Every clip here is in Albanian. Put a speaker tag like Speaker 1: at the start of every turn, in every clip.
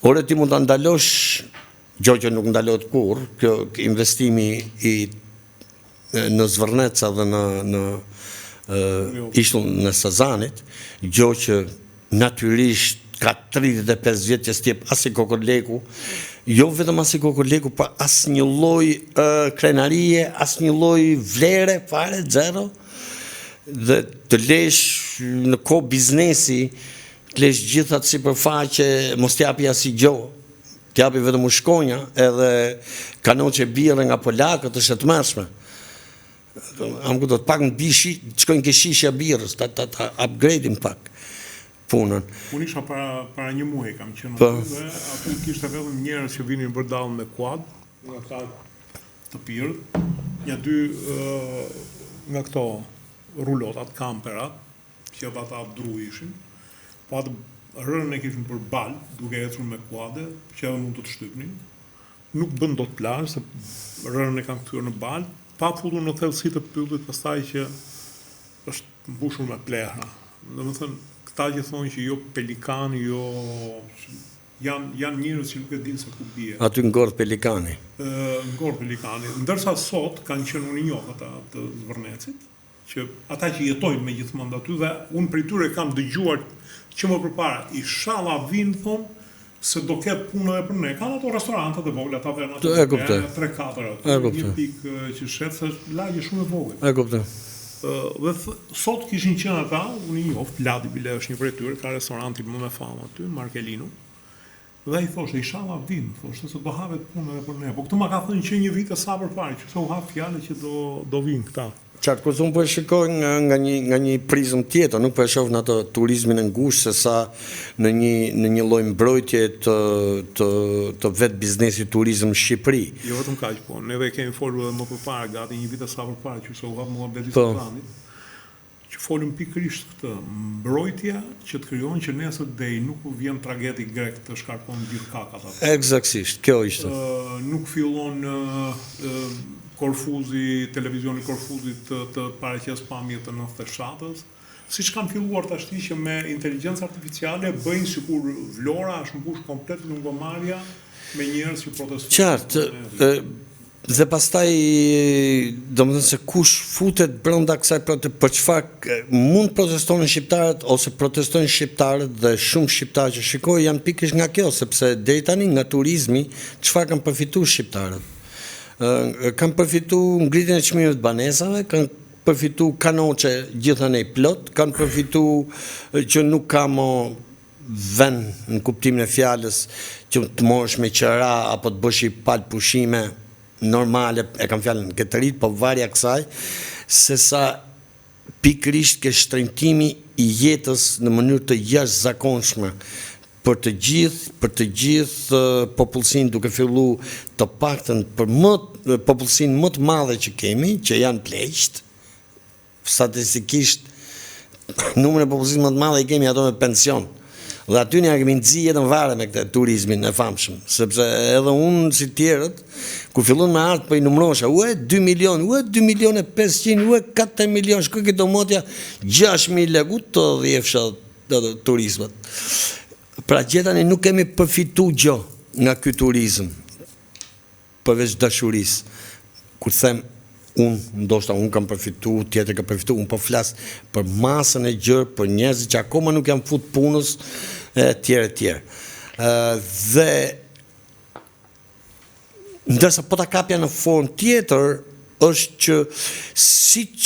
Speaker 1: Ore ti mund ta ndalosh gjë që nuk ndalohet kurrë, kjo investimi në Zvërneca dhe në ishullin në Sazanit, gjë që natyrisht ka 35 vjet që s'jep as i kokorleku, jo vetëm as i kokorleku, pa as një lloj krenarie, as një lloj vlere, fare, zero, dhe të lesh në kohë biznesi, të lesh gjithat sipërfaqe, mos t'japi asnjë gjë, t'japi vetëm ushqonja, edhe kanoqe birre nga polakët është e tmerrshme. Am kuptuar, pak në bishi, shkojnë ke shishja birrës, ta upgrade-im pak punën.
Speaker 2: Unë isha para një muaji kam qenë aty dhe aty kishte vetëm njerëz që vinin përdallë me quad, nga ata të pirët, një dy nga këto rulotat, kamperat, që ata dru ishin, po atë rënën e kishin për bal, duke ecur me quade, që edhe mund të shtypnin. Nuk bën dot plazh, se rënën e kanë kthyer në bal, pa futur në thellësi të pyllit, pastaj që është mbushur me plehra. Domethënë, këta që thonë që jo pelikan, jo janë njerëz që nuk e dinë se ku bie.
Speaker 1: Aty ngordh pelikani.
Speaker 2: Ngordh pelikani. Ndërsa sot kanë qenë unë njoh ata të Zvërnecit, që ata që jetojnë me gjithmonë aty dhe unë prej tyre kam dëgjuar që më përpara, inshallah vinë thonë se do ketë punë edhe për ne. Kanë ato restorantet e vogla, taverna të vogla, 3-4 aty, një pikë që shet se lagje shumë e vogël.
Speaker 1: E kuptoj.
Speaker 2: Dhe sot kishin qenë ata, unë i njoft, Ladi Bile është një prej tyre, ka restorantin më me famë aty, Markelino. Dhe i thoshte, inshallah vinë, thoshte se do havet punë edhe për ne. Po këtë ma ka thënë që një vit e sa përpara, që se u hap fjalë që do vinë këta.
Speaker 1: Qartë, kur unë po e shikoj nga një prizmë tjetër, nuk po e shoh në atë turizmin e ngushtë, se sa në një lloj mbrojtje të vetë biznesit turizëm Shqipëri.
Speaker 2: Jo vetëm kaq, po, neve kemi folur edhe më përpara, gati një vit e sa përpara, që se u hap muhabeti së planit, që folëm pikërisht këtë, mbrojtja që të krijon që nesër deri nuk vjen tragedi grek të shkarkon gjithë kakat atë.
Speaker 1: Eksaktësisht, kjo ishte.
Speaker 2: Nuk fillon Korfuzi, televizioni Korfuzit të paraqes pamje të 97-s, siç kanë filluar tashti që me inteligjencë artificiale bëjnë sikur Vlora është mbush komplet lungommarrja me njerëz që protestojnë.
Speaker 1: Qartë, dhe pastaj domethënë se kush futet brenda kësaj për çfarë mund protestonin shqiptarët ose protestojnë shqiptarët dhe shumë shqiptarë që shikoj janë pikërisht nga kjo, sepse deri tani nga turizmi çfarë kanë përfituar shqiptarët? Kanë përfituar ngritjen e çmimeve të banesave, kanë përfituar kanoqe gjithanej plot, kanë përfituar që nuk ka më vend në kuptimin e fjalës që të morësh me qira apo të bësh pal pushime normale, e kam fjalën këtë rit, po varja kësaj, se sa pikërisht ke shtrëngtimi i jetës në mënyrë të jashtëzakonshme për të gjithë popullsinë, duke filluar të paktën për popullsinë më të madhe që kemi, që janë pleqt, statistikisht numrin e popullsinë më të madhe i kemi ato me pension. Dhe aty ne kemi nxjerrë jetën vare me këtë turizmin e famshëm, sepse edhe unë si tjerët, kur fillon me art po i numrosha, 2 milion, 2 milion e 500, 4 milion, shkoj këto motja 6.000 lekë të dhjefsha turizmat. Pra gjetani nuk kemi përfitu gjë nga ky turizëm, përveç dashurisë. Kur them ndoshta unë kam përfitu, tjetër ka përfitu, unë po flas për masën e gjërë, për njerëzit që akoma nuk janë fut punës, tjerë. Dhe ndërsa po ta kapja në formë tjetër, është që siç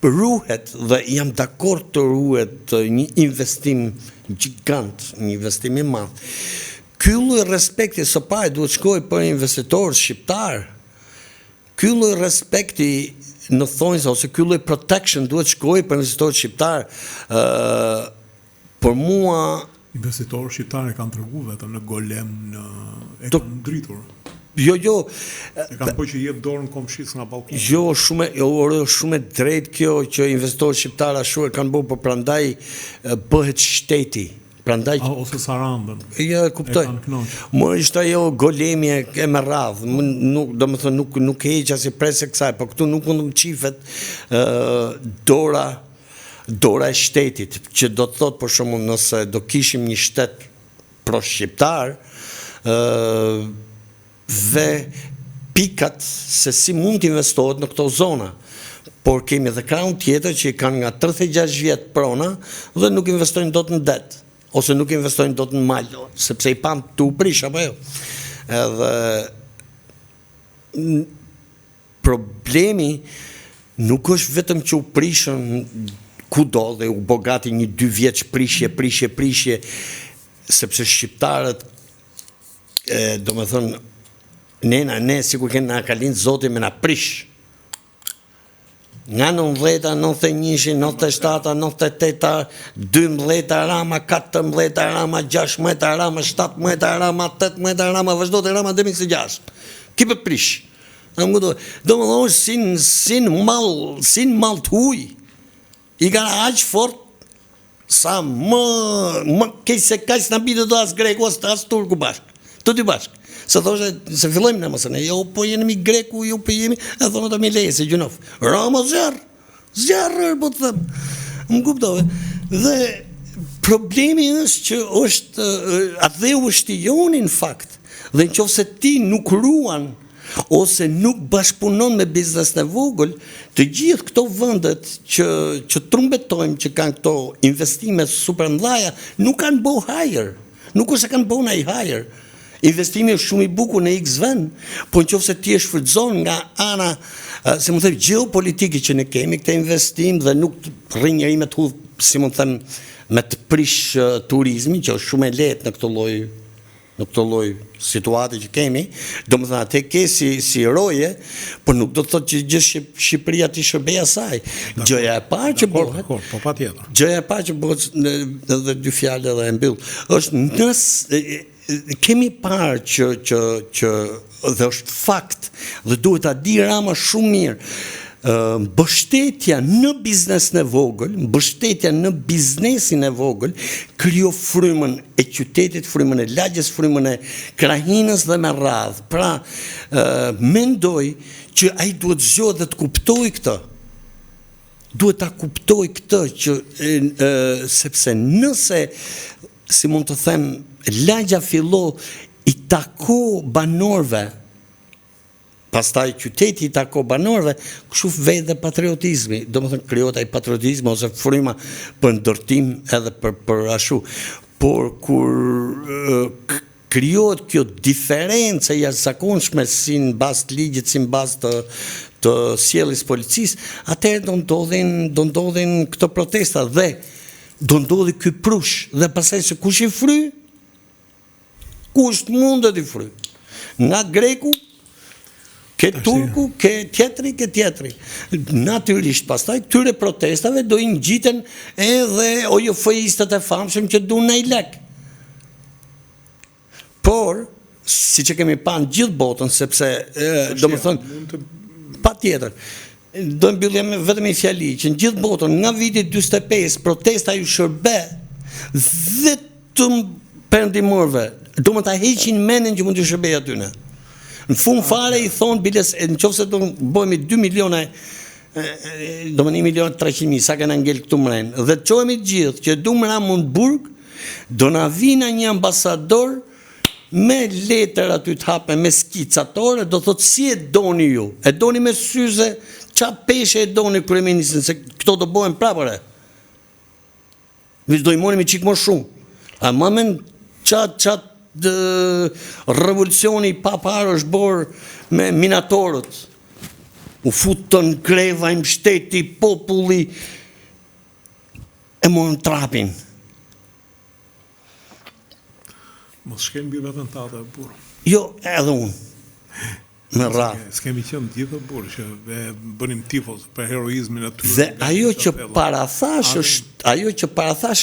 Speaker 1: ruhet, dhe jam dakord të ruhet një investim gjigant, një investim i madh. Ky lloj respekti së pari duhet shkojë për investitorët shqiptar. Ky lloj respekti në thonjza ose ky lloj protection duhet shkojë për investitorët shqiptar. Për mua
Speaker 2: investitorët shqiptarë kanë treguar vetëm në Golem, e kanë dritur.
Speaker 1: Jo.
Speaker 2: E kanë po që jep dorën komshisë nga balkoni.
Speaker 1: Jo, shumë drejt kjo që investitorët shqiptarë ashtu kanë bërë, por prandaj bëhet shteti. Prandaj
Speaker 2: ose Sarandën.
Speaker 1: Ja, kuptoj. Më ishte ajo Golemi e me radhë. Domethënë nuk e heq as i presë kësaj, por këtu nuk mund të qifet dora e shtetit, që do të thotë për shembull nëse do kishim një shtet pro-shqiptar dhe pikat se si mund të investohet në këto zona. Por kemi edhe krahun tjetër që kanë nga 36 vjet prona dhe nuk investojnë dot në det, ose nuk investojnë dot në mal, sepse i pam të u prish apo jo. Edhe problemi nuk është vetëm që u prishën kudo dhe u bogati një 2 vjeç prishje, sepse shqiptarët, do me thënë, ne sikur kënë na kalin zoti me na prish. Nga 90, 91, 97, 98, 12 rama, 14 rama, 16 rama, 17 rama, 18 rama, vazhdo të rama 2006. Kipe prish. Do më thonë, sin mal të huj. I kanë aq fort sa më kej se kaj s'na bitë do as greku, as turku bashkë. Të dy bashkë. Se thoshe, se fillojmë në mësën, jo po jemi greku, jo po jemi, e thonë të mi leje, se gjënof. Rama zjarë, po të thëmë. Më kuptove. Dhe problemi është që është, atë dhe u shtijoni në fakt, dhe në qofë se ti nuk ruan, ose nuk bashkëpunon me biznes në vogël, të gjithë këto vëndet që trumbetojmë që kanë këto investime super mëdhaja, nuk kanë bo hajër. Nuk është se kanë bo në i hajër. Investimi është shumë i bukur në X vend, po në qofë se ti e shfrytëzon nga ana, se më thëmë, geopolitiki që ne kemi, këte investim dhe nuk rri njëri me të hudhë, si më thëmë, me të prish turizmi, që është shumë e letë në këto lloj situate që kemi, do më thënë, atë ke si roje, por nuk do të thotë që gjithë Shqipëria të shërbej asaj. Gjëja e parë që bëhet, gjëja e parë që bëhet, edhe 2 fjalë edhe e mbyll, është nësë kemi parë që dhe është fakt dhe duhet ta di Rama shumë mirë, mbështetja në biznesin e vogël, mbështetja në biznesin e vogël krijo frymën e qytetit, frymën e lagjes, frymën e krahinës dhe me radhë. Pra, mendoj që ai duhet zgjohet dhe të kuptoj këtë. Duhet ta kuptoj këtë që sepse nëse, si mund të them, lagja fillo i tako banorve, pastaj qyteti i tako banorve, kështu vej dhe patriotizmi, do më thënë krijohet ai patriotizmi ose fryma për ndërtim edhe për ashu. Por kur krijohet kjo diferencë e jashtëzakonshme si në bazë të ligjit, si në bazë të sjelljes policisë, atëherë do ndodhin këto protesta dhe do ndodhi ky prush dhe pastaj se kush i fry? Kush mundet i fry? Nga greku, ke turku, ke tjetri. Natyrisht, pastaj këtyre protestave do i ngjiten edhe OJF-istët e famshëm që duan një lek. Por, si që kemi pa në gjithë botën, sepse, do më thënë, pa tjetër, do mbyllim vetëm i fjali, që në gjithë botën, nga viti 45, protesta ju shërbe, vetëm perëndimorëve, do më ta heqin mendin që mund të shërbej atyne. Në fund fare i thonë, biles, në qofë se do bëhemi 2 miliona, do më 1.300.000, sa kanë ngel këtu mrenë, dhe të qohemi gjithë që du më ramë në burg, do na vina një ambasador me letër aty të hape, me skicatore, do thotë si e doni ju, e doni me syze, qa peshe e doni kryeministrin, se këto do bëhen prapëre. Vishë do i moni me qikë më shumë. A mamen qatë revolucioni papar është borë me minatorët. U futën greva, i mbështeti, populli, e morën trapin.
Speaker 2: Mos shkem mbi vetën tate, burë.
Speaker 1: Jo, edhe unë. Me radhë.
Speaker 2: S'kemi qenë gjithë burë që bënim tifos për heroizmin e tyre.
Speaker 1: Dhe ajo që parathash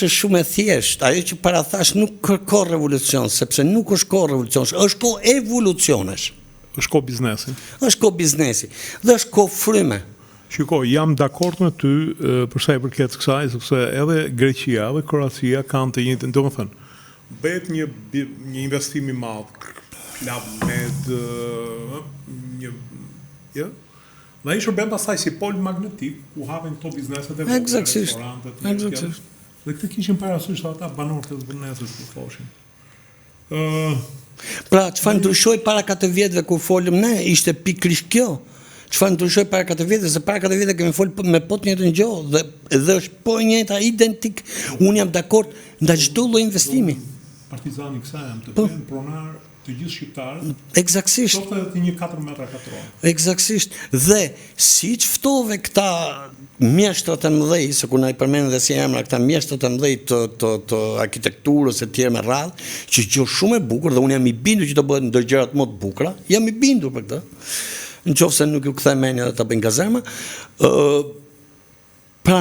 Speaker 1: është shumë e thjeshtë, ajo që parathash nuk kërkon revolucion, sepse nuk është kohë revolucionesh, është kohë evolucionesh.
Speaker 2: Është kohë biznesi.
Speaker 1: Është kohë biznesi dhe është kohë fryme.
Speaker 2: Shiko, jam dakord me ty për sa i përket kësaj, sepse edhe Greqia dhe Kroacia kanë të njëjtën, domethënë, bëhet një investim i madh, Club Med, dhe ai shërben pastaj si pol magnetik, ku hapen këto bizneset e vogla, restorantet, dhe këtë kishin parasysh ata banorët e zbërnesës, ku thoshin.
Speaker 1: Pra, çfarë ndryshoi para 4 vjetëve kur folëm ne, ishte pikërisht kjo. Çfarë ndryshoi para 4 vjetëve, se para 4 vjetëve kemi folë me po të njëjtën gjë dhe është po e njëjta identik. Unë jam dakord ndaj çdo lloj investimi.
Speaker 2: Partizani kësaj jam të bën pronar të gjithë shqiptarët.
Speaker 1: Eksaktësisht.
Speaker 2: Qoftë edhe të një 4 metra katror.
Speaker 1: Eksaktësisht. Dhe siç ftove këta mjeshtrat e mëdhej, se kur na i përmendën dhe si emra këta mjeshtrat e mëdhej të arkitekturës e tjerë me radhë, që gjë shumë e bukur dhe unë jam i bindur që do bëhet ndër gjërat më të bukura, jam i bindur për këtë. Nëse nuk ju kthej mendja dhe ta bëjnë gazerma, pra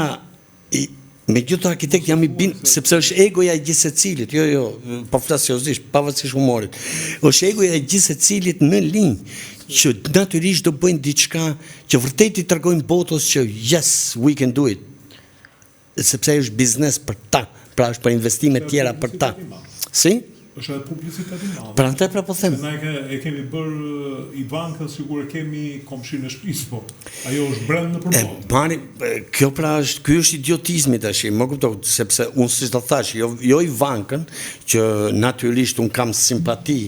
Speaker 1: me gjithë arkitekt jam i bindur, sepse është egoja e gjithë secilit, jo, pa flas seriozisht, pavarësisht humorit. Është egoja e gjithë secilit në linjë, që natyrisht do bëjnë diçka që vërtet i tregojnë botës që yes, we can do it. Sepse është biznes për ta, pra është për investime tjera për ta. Si?
Speaker 2: Është edhe publicitet i madh.
Speaker 1: Prandaj pra po them.
Speaker 2: Ne e kemi bërë Ivankën, sigur e kemi komshinë e shtëpisë, po ajo është brenda nëpër botë.
Speaker 1: Bani, ky është idiotizmi tash, më kupton, sepse unë si të thash, jo Ivankën, që natyrisht unë kam simpati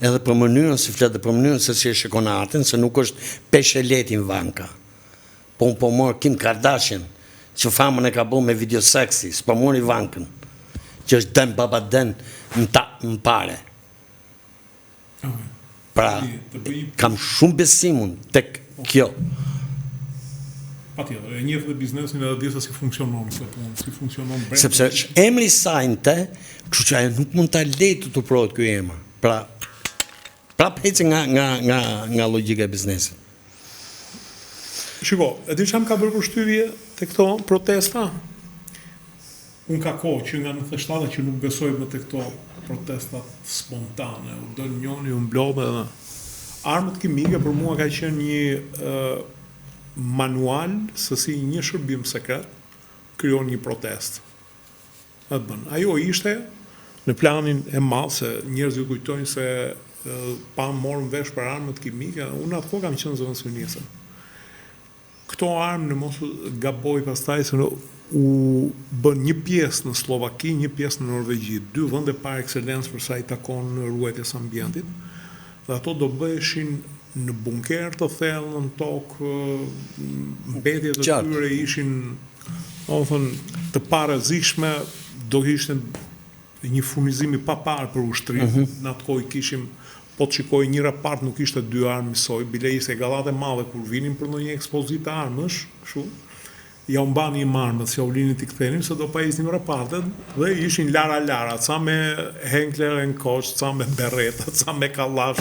Speaker 1: edhe për mënyrën si flet dhe për mënyrën se si e shikon artin, se nuk është peshë lehtë Ivanka. Po unë po mor Kim Kardashian, që famën e ka bërë me video seksi, s'po mor Ivankën, që është den baba den më pare. Pra, kam shumë besimun tek kjo.
Speaker 2: Patjetër, e njeh dhe biznesin edhe di se si funksionon kjo punë, si funksionon brenda.
Speaker 1: Sepse është emri i saj te, kështu që ajo nuk mund ta lejë të turprohet ky emër. Pra, prap heci nga logjika e biznesit.
Speaker 2: Shiko, e di çam ka bërë përshtypje te këto protesta? Unë ka kohë që nga 97 që nuk besoj më të këto protestat spontane, u dënë njoni, u mblodhe dhe armët kimike për mua ka qenë një manual se si një shërbim sekret krijon një protest. Ajo ishte në planin e madh, se njerëzit kujtojnë se pa morën vesh për armët kimike, unë atë kohë kam qenë zëvendësministër. Këto armë në mos gaboj pastaj se u bën një pjesë në Slovaki, një pjesë në Norvegji, 2 vende par excellence për sa i takon ruajtjes ambientit, dhe ato do bëheshin në bunker të thellë në tokë, mbetjet e tyre ishin, të parezishme, do ishte një furnizim i papar për ushtrim, në atë kohë kishim, po të shikoj një rapart nuk ishte 2 armë misoj, bile ishte gallate madhe kur vinin për ndonjë ekspozitë armësh, kështu. Ja u mbani i marmët, si ja u linit i këthenim, se do pa isnim rapartet, dhe ishin lara, ca me Henkler and Koch, ca me Beretta, ca me Kalash,